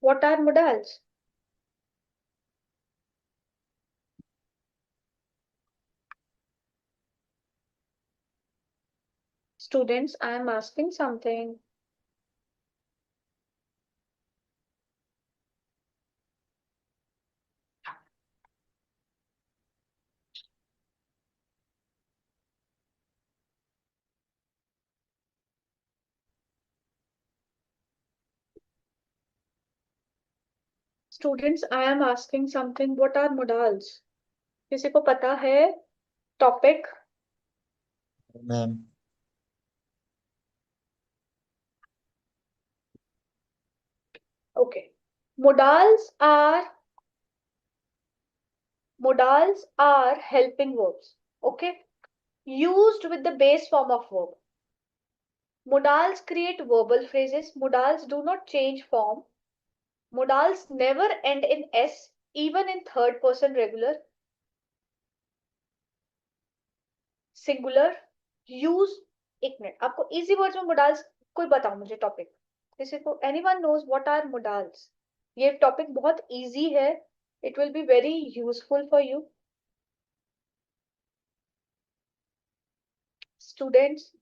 What are modals? Students, I am asking something. Students, I am asking something. What are modals? किसी को पता है topic? Ma'am Okay. Modals are helping verbs. Okay. Used with the base form of verb. Modals create verbal phrases. Modals do not change form. Modals never end in s, even in third person regular, singular. use एक मिनट, आपको easy words में modals कोई बताओ मुझे topic, किसी को, anyone knows what are modals? ये टॉपिक बहुत इजी है, it will be very useful for you students.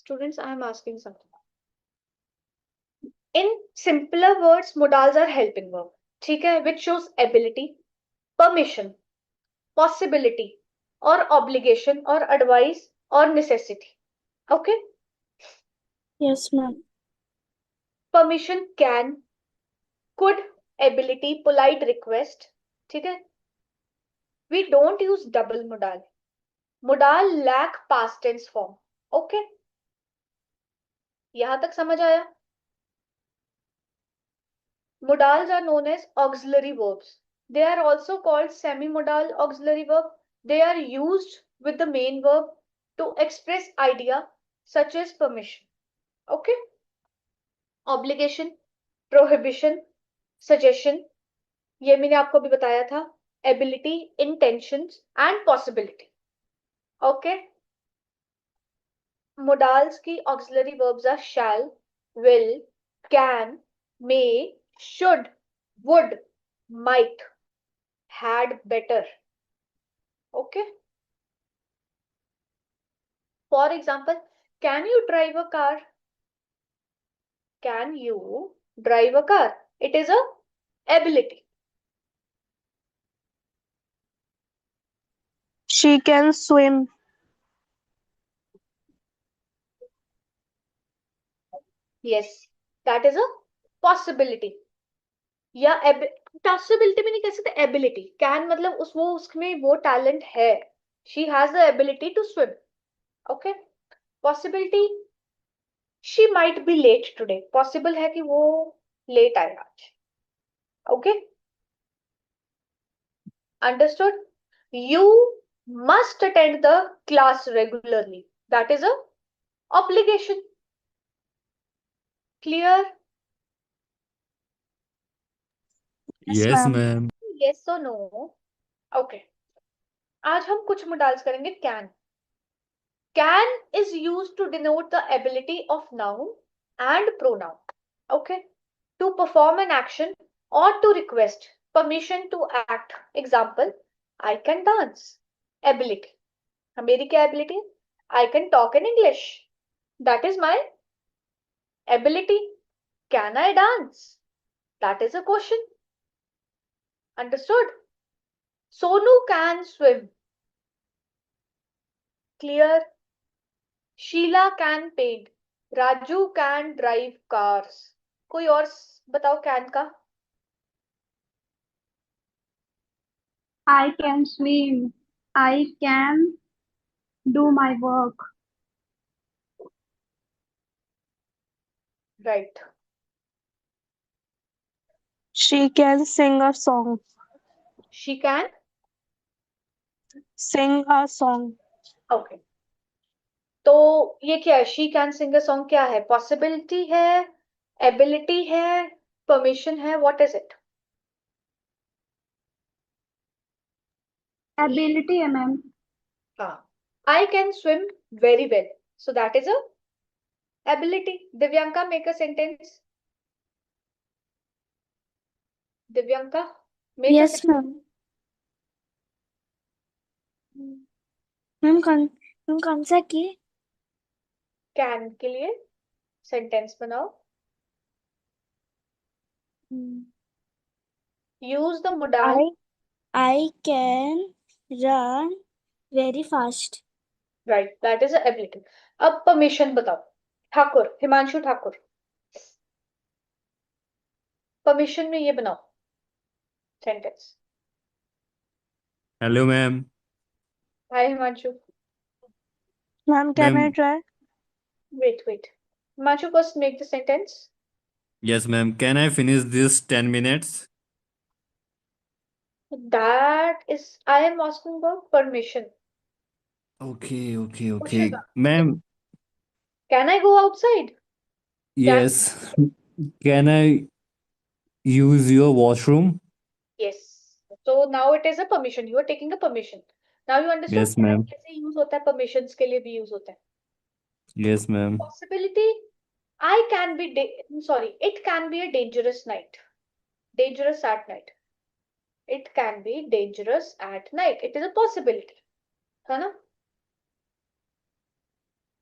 Students, I am asking something. In simpler words, modals are helping verb. ठीक है, which shows ability, permission, possibility, or obligation, or advice, or necessity. Okay. Yes, ma'am. Permission, can, could, ability, polite request. ठीक है. We don't use double modal. Modal lack past tense form. Okay. यहां तक समझ आया? Modals are known as auxiliary verbs. They are also called semi-modal auxiliary verb. They are used with the main verb to express idea such as permission. Okay. Obligation, prohibition, suggestion, ये मैंने आपको भी बताया था. Ability, intentions and possibility. Okay. Modals की auxiliary verbs are shall, will, can, may, should, would, might, had, better. Okay. For example, can you drive a car? Can you drive a car? It is a ability. She can swim. Yes, that is a possibility. या possibility भी नहीं कह सकते, ability. Can मतलब उसमें वो talent है. She has the ability to swim. Okay. Possibility, she might be late today. Possible है कि वो लेट आए आज. Okay. Understood? You must attend the class regularly. That is a obligation. Clear? Yes ma'am. Yes or no? Okay. आज हम कुछ modals करेंगे. Can is used to denote the ability of noun and pronoun. Okay. To perform an action or to request permission to act. Example, I can dance. Ability. मेरी क्या ability? I can talk in English. That is my ability. Can I dance? That is a question. Understood? Sonu can swim. Clear? Sheila can paint. Raju can drive cars. कोई और बताओ can का. I can swim. I can do my work. Right. She can sing a song. She can. Sing a song. Okay. तो ये क्या है? She can sing a song क्या है? Possibility है, ability है, permission है. What is it? Ability है मैम. हाँ, I can swim very well. So that is a ability. Divyanka, make a sentence. Divyanka, make a Yes, sentence. ma'am. Ma'am कौन सा की Can के लिए sentence बनाओ. Use the modal. I can run very fast. Right, that is a ability. अब permission बताओ. Thakur, Himanshu Thakur. Permission में ये बनाओ. Sentence. Hello, ma'am. Hi, Himanshu. Ma'am, can I Ma'am, try? Wait. Himanshu, first make the sentence. yes, ma'am. Can I finish this 10 minutes? That is, I am asking for permission. Okay. Pushiga. Ma'am, Can I go outside? yes. Can I use your washroom? Yes. So now it is a permission. You are taking a permission. Now you understood Yes, can ma'am. कैसे use होता है, permissions के लिए भी use होता है. Yes, ma'am. Possibility, I can be, sorry, it can be a dangerous night. Dangerous at night. It can be dangerous at night. It is a possibility. है ना?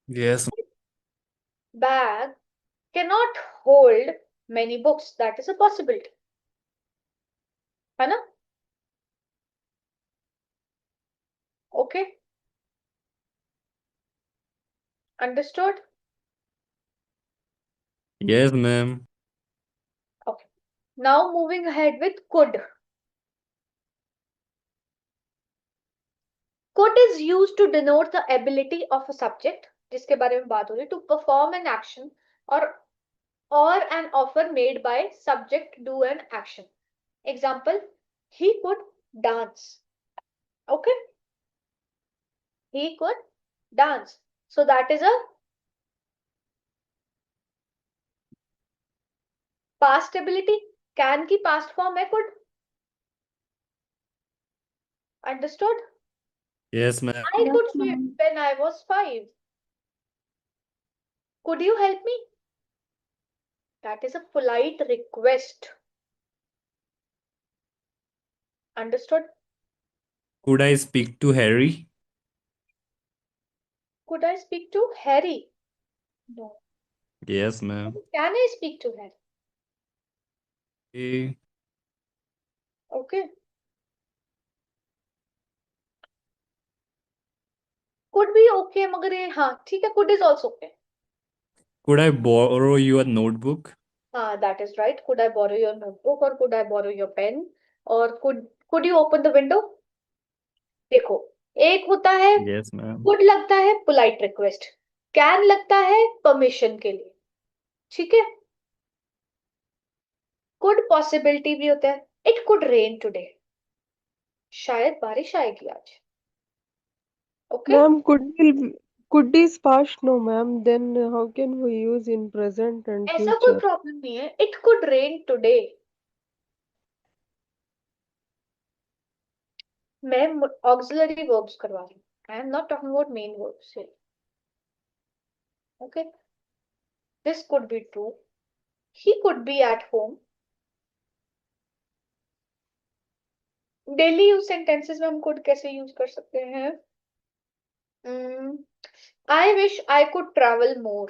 Yes. Bag cannot hold many books. That is a possibility. है ना? Okay. Understood? Yes, ma'am. Okay. Now moving ahead with could. Could is used to denote the ability of a subject, जिसके बारे में बात हो रही है, to perform an action or an offer made by subject do an action. Example, he could dance. Okay? He could dance. So that is a past ability. Can की past form है could. Understood? Yes, ma'am. I Yes, could swim ma'am. when I was 5. Could you help me? That is a polite request. Understood? Could I speak to Harry? Could I speak to Harry? No. Yes, ma'am. Can I speak to Harry? Okay. Okay. Could be okay, मगर ये हाँ ठीक है. Could is also okay. Could I borrow your notebook? हाँ, that is right. Could I borrow your notebook or could I borrow your pen? Or could you open the window? देखो, एक होता है Yes, ma'am. could लगता है polite request. Can लगता है permission के लिए. ठीक है? Could possibility भी होता है. It could rain today. शायद बारिश आएगी आज. Okay? Ma'am, could is past? No, ma'am. Then how can we use in present and ऐसा कोई future? प्रॉब्लम नहीं है. It could rain today. मैं auxiliary verbs करवा रही हूँ. I am not talking about main verbs here. Okay? This could be true. He could be at home. Daily use sentences में हम could कैसे यूज कर सकते हैं? I wish I could travel more.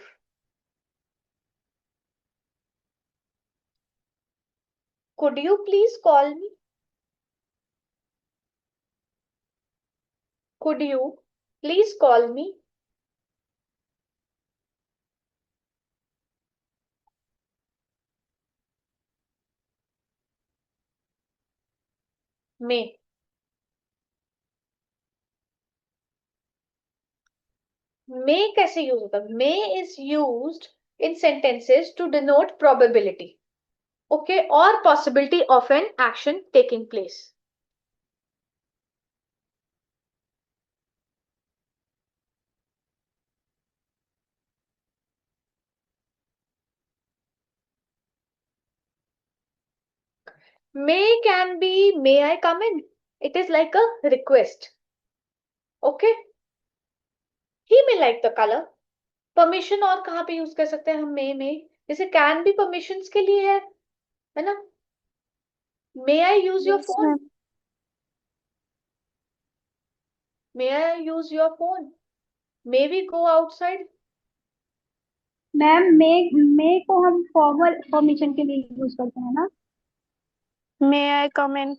Could you please call me? Could you please call me? May. May कैसे use होता है? May is used in sentences to denote probability. Okay, or possibility of an action taking place. May can be, may I come in? It is like a request. Okay, like the color. Permission और कहाँ पे use कर सकते हैं हम में जैसे can भी परमिशंस के लिए है ना. May I use your Yes, phone. ma'am. May I use your phone. May we go outside. Ma'am मे को हम फॉर्मल परमिशन के लिए यूज करते हैं ना. May I come in?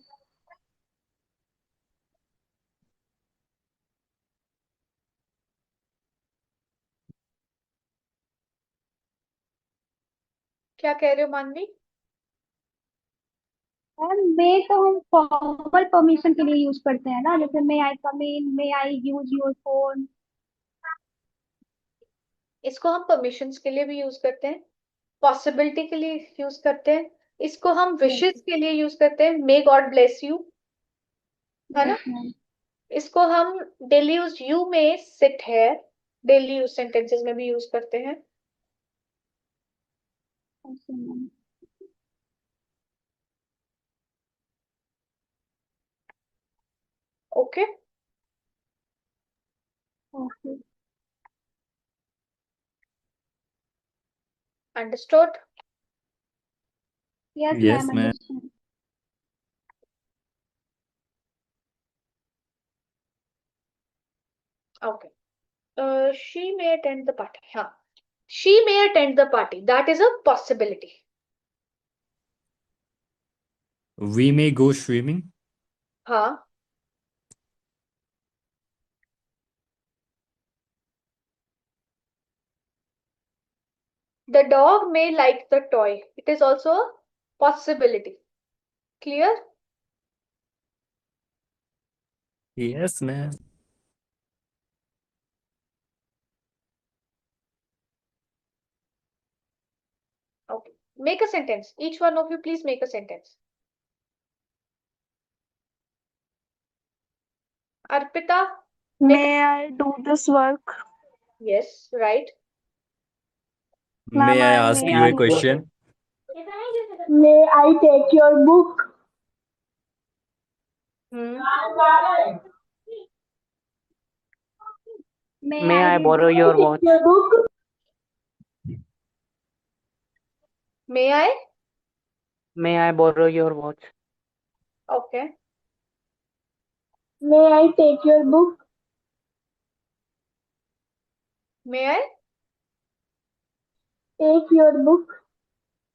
क्या कह रहे हो मानवी. मैम मे को हम फॉर्मल परमिशन के लिए यूज करते हैं ना, जैसे मे आई कम इन, मे आई यूज योर फोन. इसको हम परमिशंस के लिए भी यूज करते हैं. पॉसिबिलिटी के लिए यूज करते हैं. इसको हम विशेस के लिए यूज करते हैं. May God bless you. है ना. Yes ma'am. इसको हम डेली यूज यू में सिट है. डेली यूज सेंटेंसेस में भी यूज करते हैं. Okay ma'am. Okay. Okay. Understood. Yes Yes, ma'am, ma'am. Understand. Okay. she may attend the party. हाँ. She may attend the party. That is a possibility. We may go swimming. हाँ. The dog may like the toy. It is also a possibility. Clear? Yes, ma'am. Okay. Make a sentence. Each one of you, please make a sentence. Arpita. May I do this work? Yes, right. Ma'am, May I I ask may you a I question? may I take your book? Hmm. May I borrow your watch? Your book? May I? May I borrow your watch? Okay. May I take your book? May I? Take your book?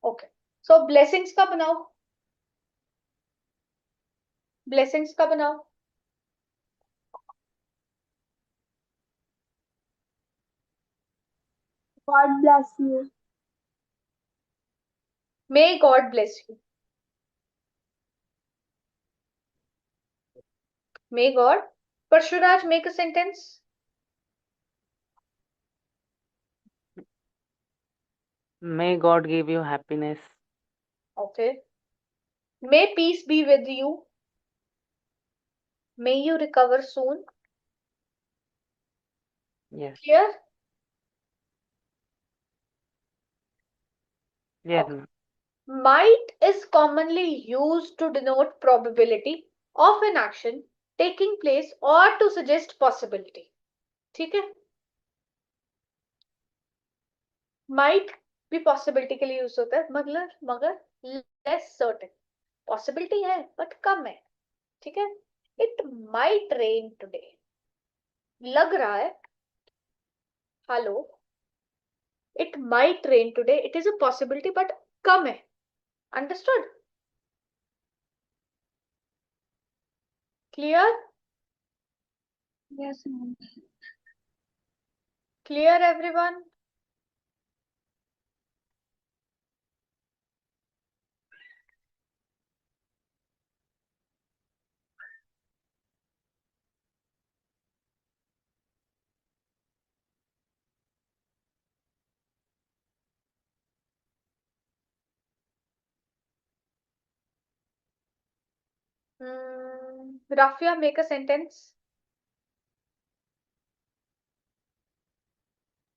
Okay. So blessings का बनाओ. Blessings का बनाओ. God bless you. May God bless you. May God. Parshuraj, make a sentence. May God give you happiness. Okay. May peace be with you. May you recover soon. Yes. Clear? Yes, Okay. ma'am. Might is commonly used to denote probability of an action taking place or to suggest possibility. ठीक है. Might भी possibility के लिए use होता है मगर less certain. Possibility है but कम है. ठीक है. It might rain today. लग रहा है. Hello. It might rain today. It is a possibility but कम है. Understood? Clear? Yes ma'am. Clear everyone? Rafia, make a sentence.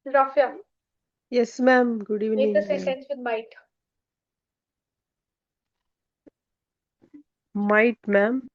Rafia, Yes, ma'am. Good make evening, a ma'am. sentence with might. Might, ma'am.